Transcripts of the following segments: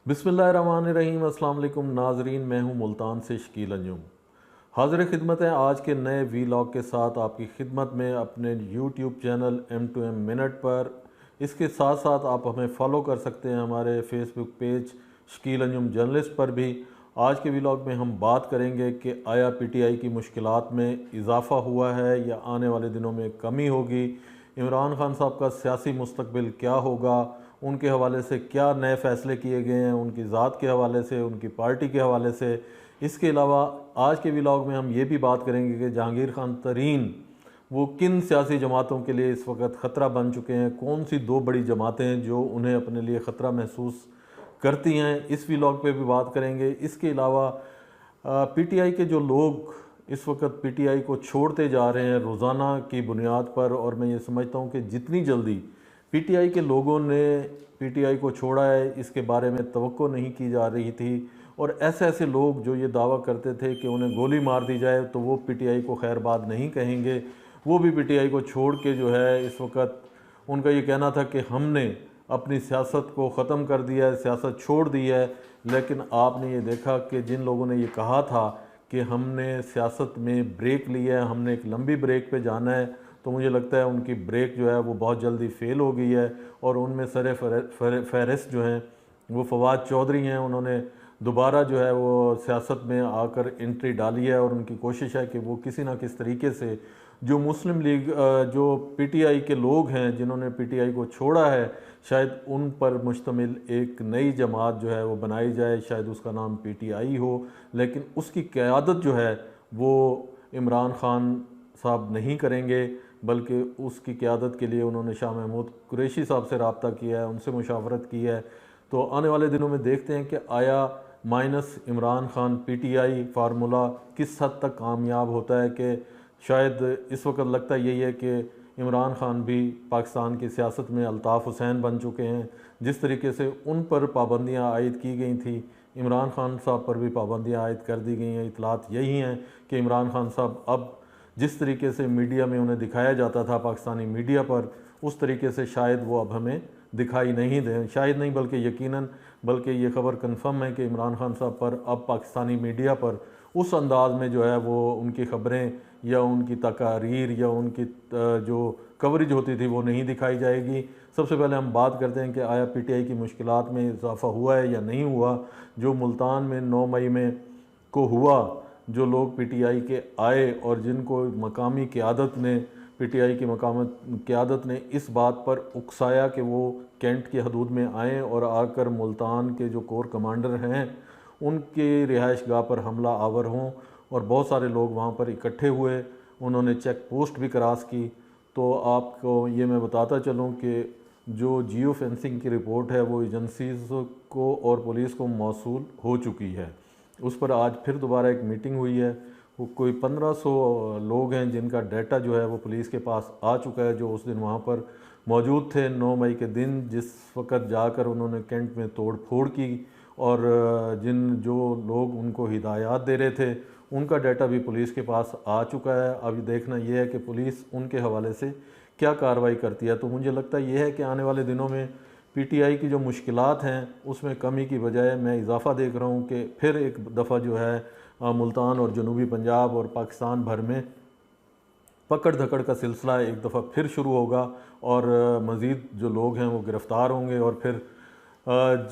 बिस्मिल्लाहिर्रहमानिर्रहीम। अस्सलाम वालेकुम नाजरीन, मैं हूं मुल्तान से शकील अंजुम। हाज़िर खिदमत है आज के नए वीलॉग के साथ आपकी खिदमत में अपने यूट्यूब चैनल M2M मिनट पर। इसके साथ साथ आप हमें फ़ॉलो कर सकते हैं हमारे Facebook page Shakeel Anjum journalist पर भी। आज के वीलॉग में हम बात करेंगे कि आया PTI की मुश्किलात में इजाफ़ा हुआ है या आने वाले दिनों में कमी होगी। इमरान खान साहब का सियासी मुस्तकबिल क्या होगा, उनके हवाले से क्या नए फ़ैसले किए गए हैं, उनकी ज़ात के हवाले से, उनकी पार्टी के हवाले से। इसके अलावा आज के व्लॉग में हम ये भी बात करेंगे कि जहांगीर खान तरीन वो किन सियासी जमातों के लिए इस वक्त ख़तरा बन चुके हैं, कौन सी दो बड़ी जमातें हैं जो उन्हें अपने लिए ख़तरा महसूस करती हैं, इस व्लॉग पे भी बात करेंगे। इसके अलावा PTI के जो लोग इस वक्त PTI को छोड़ते जा रहे हैं रोज़ाना की बुनियाद पर, और मैं ये समझता हूँ कि जितनी जल्दी PTI के लोगों ने PTI को छोड़ा है इसके बारे में तवक्को नहीं की जा रही थी। और ऐसे ऐसे लोग जो ये दावा करते थे कि उन्हें गोली मार दी जाए तो वो PTI को खैरबाद नहीं कहेंगे, वो भी PTI को छोड़ के जो है इस वक्त उनका ये कहना था कि हमने अपनी सियासत को ख़त्म कर दिया है, सियासत छोड़ दी है। लेकिन आपने ये देखा कि जिन लोगों ने ये कहा था कि हमने सियासत में ब्रेक लिया है, हमने एक लंबी ब्रेक पे जाना है, तो मुझे लगता है उनकी ब्रेक जो है वो बहुत जल्दी फेल हो गई है। और उनमें सर फहरिस्त जो हैं वो फवाद चौधरी हैं। उन्होंने दोबारा जो है वो सियासत में आकर एंट्री डाली है और उनकी कोशिश है कि वो किसी ना किस तरीके से जो मुस्लिम लीग जो PTI के लोग हैं जिन्होंने PTI को छोड़ा है, शायद उन पर मुश्तमिल एक नई जमात जो है वो बनाई जाए, शायद उसका नाम PTI हो। लेकिन उसकी क़यादत जो है वो इमरान खान साहब नहीं करेंगे, बल्कि उसकी क़यादत के लिए उन्होंने शाह महमूद कुरैशी साहब से रब्ता किया है, उनसे मुशावरत की है। तो आने वाले दिनों में देखते हैं कि आया minus Imran Khan PTI formula किस हद तक कामयाब होता है। कि शायद इस वक्त लगता यही है कि इमरान खान भी पाकिस्तान की सियासत में अल्ताफ़ हुसैन बन चुके हैं। जिस तरीके से उन पर पाबंदियाँ आयद की गई थी, इमरान खान साहब पर भी पाबंदियाँ आयद कर दी गई हैं। इतलात यही हैं कि इमरान खान साहब अब जिस तरीके से मीडिया में उन्हें दिखाया जाता था पाकिस्तानी मीडिया पर, उस तरीके से शायद वो अब हमें दिखाई नहीं दें। शायद नहीं बल्कि यकीनन, बल्कि ये खबर कंफर्म है कि इमरान खान साहब पर अब पाकिस्तानी मीडिया पर उस अंदाज में जो है वो उनकी ख़बरें या उनकी तकारीर या उनकी जो कवरेज होती थी वो नहीं दिखाई जाएगी। सबसे पहले हम बात करते हैं कि आया PTI की मुश्किलात में इजाफ़ा हुआ है या नहीं हुआ। जो मुल्तान में 9 मई में को हुआ, जो लोग PTI के आए और जिनको मकामी क़यादत ने PTI की मकामी क़यादत ने इस बात पर उकसाया कि वो कैंट की हदूद में आएँ और आकर मुल्तान के जो कोर कमांडर हैं उनके रिहाइश गाह पर हमला आवर हों, और बहुत सारे लोग वहाँ पर इकट्ठे हुए। उन्होंने चेक पोस्ट भी क्रॉस की। तो आपको ये मैं बताता चलूँ कि जो जियो फेंसिंग की रिपोर्ट है वो एजेंसीज़ को और पुलिस को मौसूल हो चुकी है। उस पर आज फिर दोबारा एक मीटिंग हुई है। वो कोई 1500 लोग हैं जिनका डाटा जो है वो पुलिस के पास आ चुका है, जो उस दिन वहाँ पर मौजूद थे 9 मई के दिन, जिस वक़्त जाकर उन्होंने कैंट में तोड़ फोड़ की। और जिन जो लोग उनको हिदायत दे रहे थे उनका डाटा भी पुलिस के पास आ चुका है। अभी देखना यह है कि पुलिस उनके हवाले से क्या कार्रवाई करती है। तो मुझे लगता यह है कि आने वाले दिनों में PTI की जो मुश्किलात हैं उसमें कमी की बजाय मैं इजाफ़ा देख रहा हूँ कि फिर एक दफ़ा जो है मुल्तान और जनूबी पंजाब और पाकिस्तान भर में पकड़ धकड़ का सिलसिला एक दफ़ा फिर शुरू होगा, और मज़ीद जो लोग हैं वो गिरफ़्तार होंगे, और फिर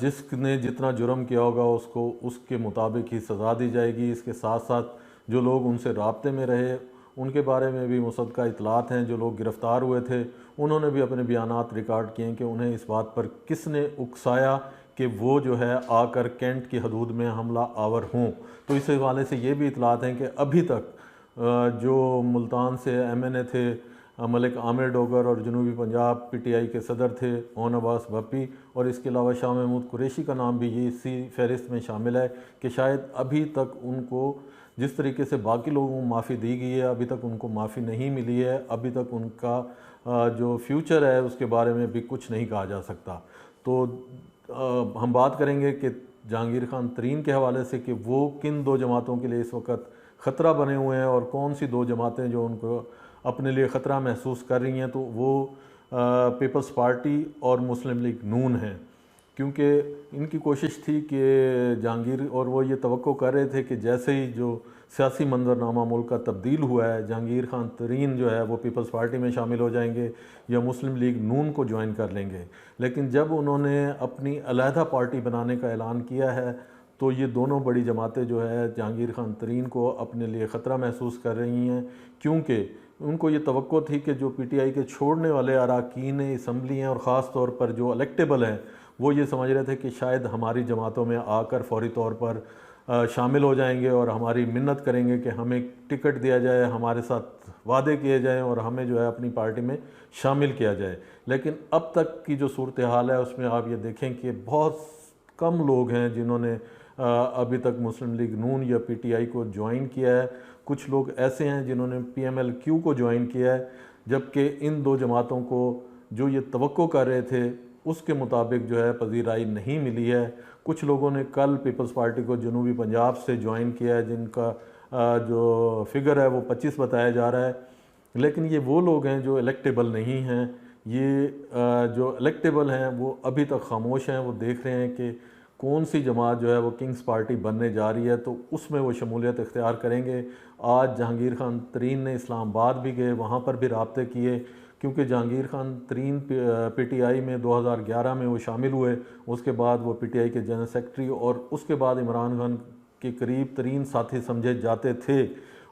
जिसने जितना जुर्म किया होगा उसको उसके मुताबिक ही सज़ा दी जाएगी। इसके साथ साथ जो लोग उनसे राब्ते में रहे उनके बारे में भी मुसद्दक़ा इतलात हैं। जो लोग गिरफ़्तार हुए थे उन्होंने भी अपने बयानात रिकॉर्ड किए कि उन्हें इस बात पर किसने उकसाया कि वो जो है आकर कैंट की हदूद में हमला आवर हों। तो इस हवाले से ये भी इतलात हैं कि अभी तक जो मुल्तान से MNA थे मलिक आमिर डोगर, और जनूबी पंजाब PTI के सदर थे ओन अब्बास भप्पी, और इसके अलावा शाह महमूद कुरैशी का नाम भी ये इसी फहरिस्त में शामिल है कि शायद अभी तक उनको जिस तरीके से बाकी लोगों को माफ़ी दी गई है अभी तक उनको माफ़ी नहीं मिली है। अभी तक उनका जो फ्यूचर है उसके बारे में भी कुछ नहीं कहा जा सकता। तो हम बात करेंगे कि जहांगीर खान तरीन के हवाले से कि वो किन दो जमातों के लिए इस वक्त ख़तरा बने हुए हैं और कौन सी दो जमातें जो उनको अपने लिए ख़तरा महसूस कर रही हैं। तो वो पीपल्स पार्टी और मुस्लिम लीग नून हैं। क्योंकि इनकी कोशिश थी कि जहांगीर, और वो ये तवक्को कर रहे थे कि जैसे ही जो सियासी मंजरनामा मुल्क का तब्दील हुआ है, जहांगीर खान तरीन जो है वो पीपल्स पार्टी में शामिल हो जाएंगे या मुस्लिम लीग नून को ज्वाइन कर लेंगे। लेकिन जब उन्होंने अपनी अलहदा पार्टी बनाने का ऐलान किया है तो ये दोनों बड़ी जमातें जो है जहांगीर खान तरीन को अपने लिए ख़तरा महसूस कर रही हैं, क्योंकि उनको ये तवक्को थी कि जो पीटीआई के छोड़ने वाले अरकान असम्बली हैं और ख़ास तौर पर जो इलेक्टेबल हैं, वो ये समझ रहे थे कि शायद हमारी जमातों में आकर फौरी तौर पर शामिल हो जाएंगे और हमारी मिन्नत करेंगे कि हमें टिकट दिया जाए, हमारे साथ वादे किए जाएं और हमें जो है अपनी पार्टी में शामिल किया जाए। लेकिन अब तक की जो सूरत हाल है उसमें आप ये देखें कि बहुत कम लोग हैं जिन्होंने अभी तक मुस्लिम लीग नून या पीटीआई को ज्वाइन किया है। कुछ लोग ऐसे हैं जिन्होंने पीएमएलक्यू को ज्वाइन किया है, जबकि इन दो जमातों को जो ये तवक्को कर रहे थे उसके मुताबिक जो है पजीराई नहीं मिली है। कुछ लोगों ने कल पीपल्स पार्टी को जनूबी पंजाब से ज्वाइन किया है, जिनका जो फिगर है वो 25 बताया जा रहा है। लेकिन ये वो लोग हैं जो इलेक्टेबल नहीं हैं। ये जो इलेक्टेबल हैं वो अभी तक खामोश हैं, वो देख रहे हैं कि कौन सी जमात जो है वो किंग्स पार्टी बनने जा रही है तो उसमें वो शमूलियत इख्तियार करेंगे। आज जहांगीर खान तरीन ने इस्लामाबाद भी गए, वहाँ पर भी राब्ते किए, क्योंकि जहांगीर खान तरीन पीटीआई में 2011 में वो शामिल हुए। उसके बाद वो पीटीआई के जनरल सेक्रेटरी और उसके बाद इमरान खान के करीब तरीन साथी समझे जाते थे,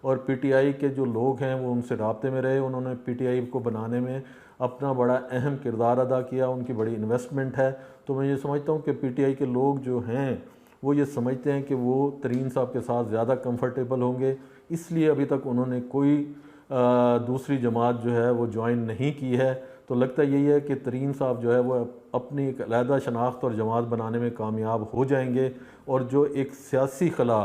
और पीटीआई के जो लोग हैं वो उनसे राब्ते में रहे। उन्होंने पीटीआई को बनाने में अपना बड़ा अहम किरदार अदा किया, उनकी बड़ी इन्वेस्टमेंट है। तो मैं ये समझता हूँ कि पीटीआई के लोग जो हैं वो ये समझते हैं कि वो तरीन साहब के साथ ज़्यादा कंफर्टेबल होंगे, इसलिए अभी तक उन्होंने कोई दूसरी जमात जो है वो ज्वाइन नहीं की है। तो लगता यही है कि तरीन साहब जो है वो अपनी एक अलहदा शनाख्त और जमात बनाने में कामयाब हो जाएंगे, और जो एक सियासी खला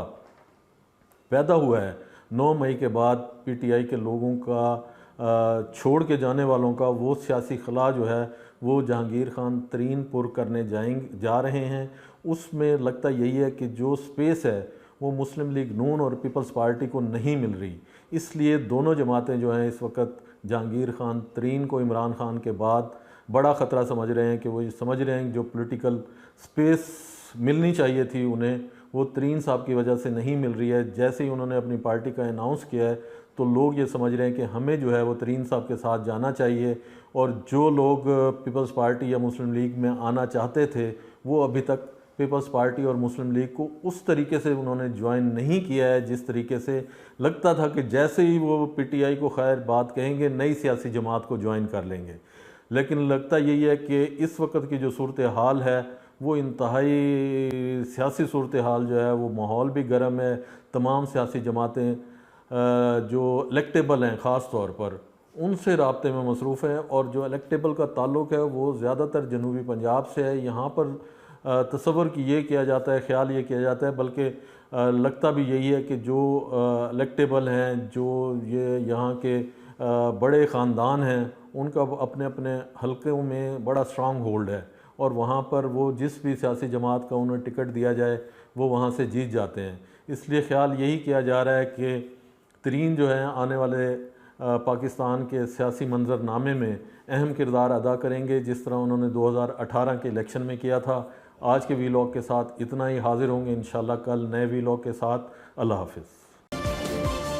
पैदा हुआ है 9 मई के बाद पीटीआई के लोगों का छोड़ के जाने वालों का, वो सियासी खला जो है वो जहांगीर खान तरीन पुर करने जा रहे हैं। उसमें लगता यही है कि जो स्पेस है वो मुस्लिम लीग नून और पीपल्स पार्टी को नहीं मिल रही, इसलिए दोनों जमातें जो हैं इस वक्त जहांगीर खान तरीन को इमरान खान के बाद बड़ा ख़तरा समझ रहे हैं कि वो ये समझ रहे हैं कि जो पॉलिटिकल स्पेस मिलनी चाहिए थी उन्हें वो तरीन साहब की वजह से नहीं मिल रही है। जैसे ही उन्होंने अपनी पार्टी का अनाउंस किया है तो लोग ये समझ रहे हैं कि हमें जो है वो तरीन साहब के साथ जाना चाहिए, और जो लोग पीपल्स पार्टी या मुस्लिम लीग में आना चाहते थे वो अभी तक पीपल्स पार्टी और मुस्लिम लीग को उस तरीके से उन्होंने ज्वाइन नहीं किया है जिस तरीके से लगता था कि जैसे ही वो पीटीआई को खैर बात कहेंगे नई सियासी जमात को ज्वाइन कर लेंगे। लेकिन लगता यही है कि इस वक्त की जो सूरत हाल है वो इंतहाई सियासी सूरत हाल जो है वो माहौल भी गर्म है। तमाम सियासी जमातें जो इलेक्टेबल हैं ख़ास तौर पर उनसे राब्ते में मसरूफ़ हैं, और जो इलेक्टेबल का ताल्लुक़ है वो ज़्यादातर जनूबी पंजाब से है। यहाँ पर तसव्वुर कि ये किया जाता है, ख्याल ये किया जाता है, बल्कि लगता भी यही है कि जो इलेक्टेबल हैं, जो ये यहाँ के बड़े ख़ानदान हैं, उनका अपने अपने हलकों में बड़ा स्ट्रॉन्ग होल्ड है, और वहाँ पर वो जिस भी सियासी जमात का उन्हें टिकट दिया जाए वो वहाँ से जीत जाते हैं। इसलिए ख्याल यही किया जा रहा है कि तरीन जो है आने वाले पाकिस्तान के सियासी मंजरनामे में अहम किरदार अदा करेंगे, जिस तरह उन्होंने 2018 के इलेक्शन में किया था। आज के वीलॉग के साथ इतना ही, हाजिर होंगे इंशाल्लाह कल नए वीलॉग के साथ। अल्लाह हाफ़िज़।